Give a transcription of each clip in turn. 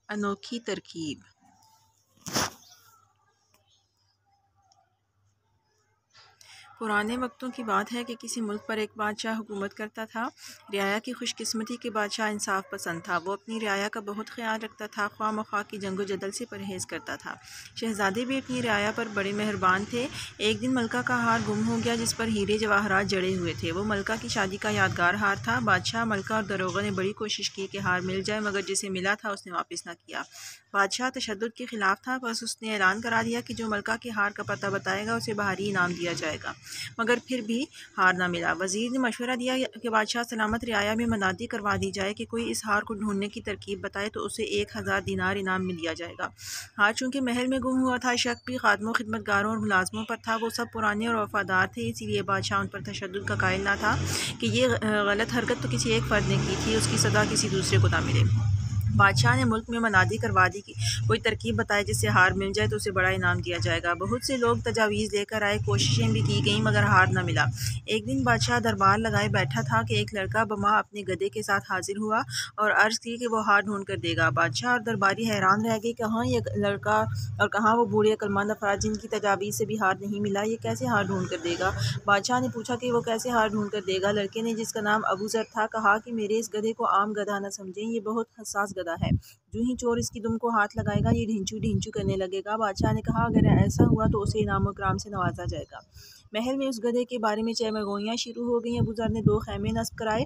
अनोखी तरकीब। पुराने वक्तों की बात है कि किसी मुल्क पर एक बादशाह हुकूमत करता था। रियाया की खुशकिस्मती के बादशाह इंसाफ पसंद था। वो अपनी रियाया का बहुत ख्याल रखता था, ख्वाह मख्वाह की जंगो जदल से परहेज़ करता था। शहजादे भी अपनी रियाया पर बड़े मेहरबान थे। एक दिन मलका का हार गुम हो गया जिस पर हीरे जवाहरात जड़े हुए थे। वो मलका की शादी का यादगार हार था। बादशाह, मलका और दरोगा ने बड़ी कोशिश की कि हार मिल जाए, मगर जिसे मिला था उसने वापस न किया। बादशाह तशद्दुद के खिलाफ था, बस उसने ऐलान करा दिया कि जो मलका के हार का पता बताएगा उसे बाहरी इनाम दिया जाएगा, मगर फिर भी हार ना मिला। वजीर ने मशवरा दिया कि बादशाह सलामत रियाया में मनादी करवा दी जाए कि कोई इस हार को ढूंढने की तरकीब बताए तो उसे 1000 दिनार इनाम में दिया जाएगा। हार चूंकि महल में गुम हुआ था, शक भी खादमों, खिदमतगारों और मुलाजमों पर था। वो सब पुराने और वफादार थे, इसीलिए बादशाह उन पर तशद्दुद का कायल ना था कि ये गलत हरकत तो किसी एक फ़र्द ने की थी, उसकी सज़ा किसी दूसरे को ना मिले। बादशाह ने मुल्क में मनादी करवा दी कि कोई तरकीब बताए जिससे हार मिल जाए तो उसे बड़ा इनाम दिया जाएगा। बहुत से लोग तजावीज़ लेकर आए, कोशिशें भी की गईं, मगर हार न मिला। एक दिन बादशाह दरबार लगाए बैठा था कि एक लड़का बमा अपने गधे के साथ हाजिर हुआ और अर्ज़ की कि वो हार ढूंढ कर देगा। बादशाह और दरबारी हैरान रह गए, कहाँ ये लड़का और कहाँ वो बूढ़े अक्लमंद अफराद जिनकी तजावीज़ से भी हार नहीं मिला, ये कैसे हार ढूंढ कर देगा। बादशाह ने पूछा कि वो कैसे हार ढूंढ कर देगा। लड़के ने, जिसका नाम अबू ज़र था, कहा कि मेरे इस गधे को आम गधा न समझें, ये बहुत हसास गधा है। जो ही चोर इसकी दुम को हाथ लगाएगा ये ढिंचू ढिंचू करने लगेगा। बादशाह ने कहा, अगर ऐसा हुआ तो उसे इनाम इकराम से नवाजा जाएगा। महल में उस गधे के बारे में चहमगोइयाँ शुरू हो गईं। अबू ज़र ने 2 खैमे नस्ब कराए।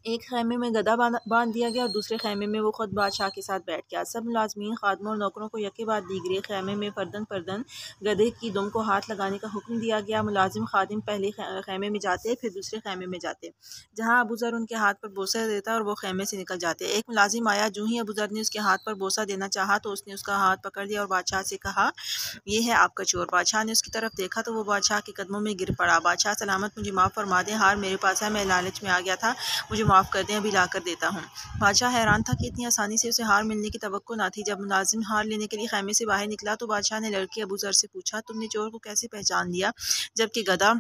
एक खैमे में गधा बांध दिया गया और दूसरे खैमे में वो खुद बादशाह के साथ बैठ गया। सब मुलाजमीन, खादमों और नौकरों को यके बाद दीगरे खैमे में फर्दन फर्दन गधे की दुम को हाथ लगाने का हुक्म दिया गया। मुलाजिम खादिम पहले खैमे में जाते, फिर दूसरे खैमे में जाते, जहाँ अबू ज़र उनके हाथ पर बोसा देता और वो खैमे से निकल जाते। एक मुलाजिम आया, जो ही अबू ज़र ने उसके हाथ पर बोसा देना चाहा तो उसने उसका हाथ पकड़ लिया और बादशाह से कहा, ये है आपका चोर। बादशाह ने उसकी तरफ देखा तो वो बादशाह के कदमों में गिर पड़ा। बादशाह सलामत, मुझे माफ़ फरमा दें, हार मेरे पास है, मैं लालच में आ गया था, मुझे माफ़ कर दें, अभी ला कर देता हूँ। बादशाह हैरान था कि इतनी आसानी से उसे हार मिलने की तवक्को ना थी। जब मुलाजिम हार लेने के लिए खैमे से बाहर निकला तो बादशाह ने लड़के अबू ज़र से पूछा, तुमने चोर को कैसे पहचान लिया जबकि गधा।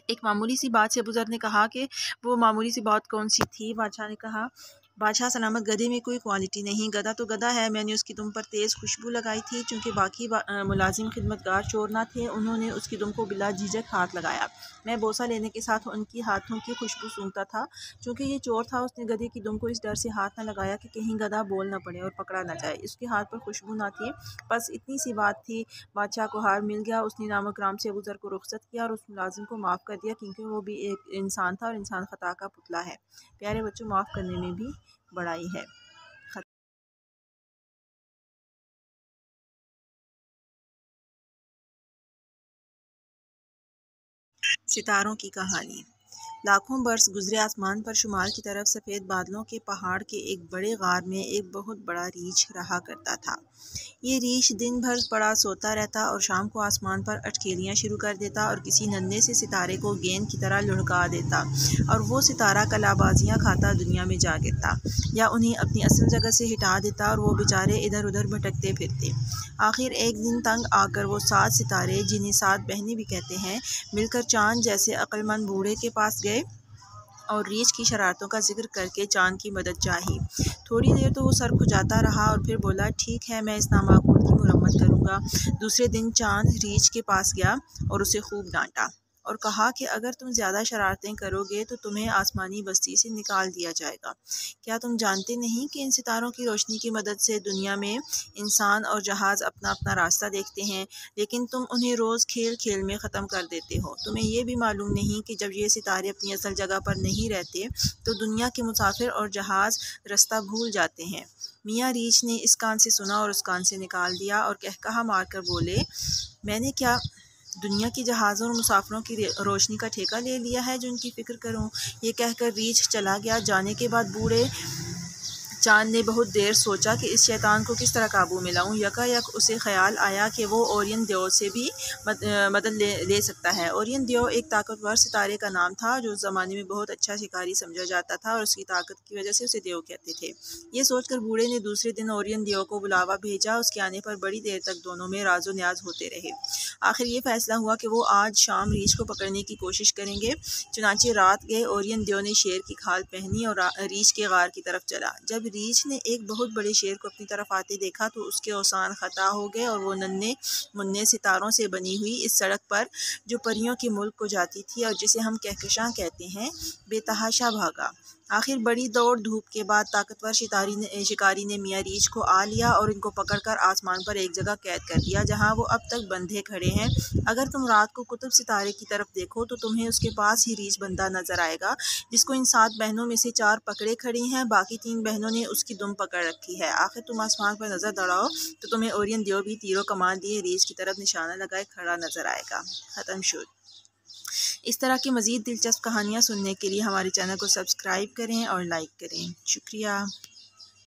एक मामूली सी बात से अबू ज़र ने कहा कि वो मामूली सी बात कौन सी थी। बादशाह ने कहा, बादशाह सलामत, गधे में कोई क्वालिटी नहीं, गधा तो गधा है। मैंने उसकी दुम पर तेज़ खुशबू लगाई थी। चूँकि बाकी मुलाजिम खिदमतगार चोर ना थे, उन्होंने उसकी दुम को बिला झिझक हाथ लगाया। मैं बोसा लेने के साथ उनकी हाथों की खुशबू सूंघता था। चूँकि ये चोर था, उसने गधे की दुम को इस डर से हाथ न लगाया कि कहीं गधा बोल न पड़े और पकड़ा न जाए। उसके हाथ पर खुशबू ना थी। बस इतनी सी बात थी। बादशाह को हार मिल गया। उसने नामक राम से अबू ज़र को रुखसत किया और उस मुलाजिम को माफ़ कर दिया, क्योंकि वो भी एक इंसान था और इंसान ख़ता का पुतला है। प्यारे बच्चों, माफ़ करने में भी बड़ाई है। सितारों की कहानी। लाखों बरस गुजरे, आसमान पर शुमार की तरफ सफ़ेद बादलों के पहाड़ के एक बड़े गार में एक बहुत बड़ा रीछ रहा करता था। ये रीछ दिन भर पड़ा सोता रहता और शाम को आसमान पर अटखेलियाँ शुरू कर देता और किसी नन्हे से सितारे को गेंद की तरह लुढ़का देता और वो सितारा कलाबाजियाँ खाता दुनिया में जा गिरता या उन्हें अपनी असल जगह से हटा देता और वो बेचारे इधर उधर भटकते फिरते। आखिर एक दिन तंग आकर वो 7 सितारे, जिन्हें 7 बहनें भी कहते हैं, मिलकर चाँद जैसे अक्लमंद बूढ़े के पास गए और रीछ की शरारतों का जिक्र करके चाँद की मदद चाही। थोड़ी देर तो वो सर खुजाता रहा और फिर बोला, ठीक है, मैं इस नामाकूल की मुरम्मत करूँगा। दूसरे दिन चाँद रीछ के पास गया और उसे खूब डांटा और कहा कि अगर तुम ज़्यादा शरारतें करोगे तो तुम्हें आसमानी बस्ती से निकाल दिया जाएगा। क्या तुम जानते नहीं कि इन सितारों की रोशनी की मदद से दुनिया में इंसान और जहाज़ अपना अपना रास्ता देखते हैं, लेकिन तुम उन्हें रोज़ खेल खेल में ख़त्म कर देते हो। तुम्हें ये भी मालूम नहीं कि जब ये सितारे अपनी असल जगह पर नहीं रहते तो दुनिया के मुसाफिर और जहाज़ रास्ता भूल जाते हैं। मियाँ रीछ ने इस कान से सुना और उस कान से निकाल दिया और कहकहा मारकर बोले, मैंने क्या दुनिया के जहाज़ों और मुसाफिरों की रोशनी का ठेका ले लिया है जो इनकी फ़िक्र करूं। ये कहकर रीछ चला गया। जाने के बाद बूढ़े चाँद ने बहुत देर सोचा कि इस शैतान को किस तरह काबू में लाऊं। यकायक उसे ख्याल आया कि वो ओरियन देव से भी मदद ले सकता है। ओरियन देव एक ताकतवर सितारे का नाम था जो उस ज़माने में बहुत अच्छा शिकारी समझा जाता था और उसकी ताकत की वजह से उसे देव कहते थे। ये सोचकर बूढ़े ने दूसरे दिन ओरियन देव को बुलावा भेजा। उसके आने पर बड़ी देर तक दोनों में राजो न्याज होते रहे। आखिर ये फैसला हुआ कि वो आज शाम रीछ को पकड़ने की कोशिश करेंगे। चुनांचे रात गए। ओरियन देव ने शेर की खाल पहनी और रीछ के गार की तरफ चला। जब रीछ ने एक बहुत बड़े शेर को अपनी तरफ आते देखा तो उसके औसान ख़ता हो गए और वो नन्हे मुन्ने सितारों से बनी हुई इस सड़क पर जो परियों के मुल्क को जाती थी और जिसे हम कहकशां कहते हैं, बेतहाशा भागा। आखिर बड़ी दौड़ धूप के बाद ताकतवर शिकारी ने मियाँ रीछ को आ लिया और इनको पकड़कर आसमान पर एक जगह कैद कर दिया जहाँ वो अब तक बंधे खड़े हैं। अगर तुम रात को कुतुब सितारे की तरफ देखो तो तुम्हें उसके पास ही रीछ बंधा नजर आएगा, जिसको इन 7 बहनों में से 4 पकड़े खड़ी हैं, बाकी 3 बहनों ने उसकी दुम पकड़ रखी है। आखिर तुम आसमान पर नजर दौड़ाओ तो तुम्हें ओरियन देव भी तीरों कमान लिए रीछ की तरफ निशाना लगाए खड़ा नजर आएगा। ख़त्म शुरू। इस तरह की मज़ीद दिलचस्प कहानियाँ सुनने के लिए हमारे चैनल को सब्सक्राइब करें और लाइक करें। शुक्रिया।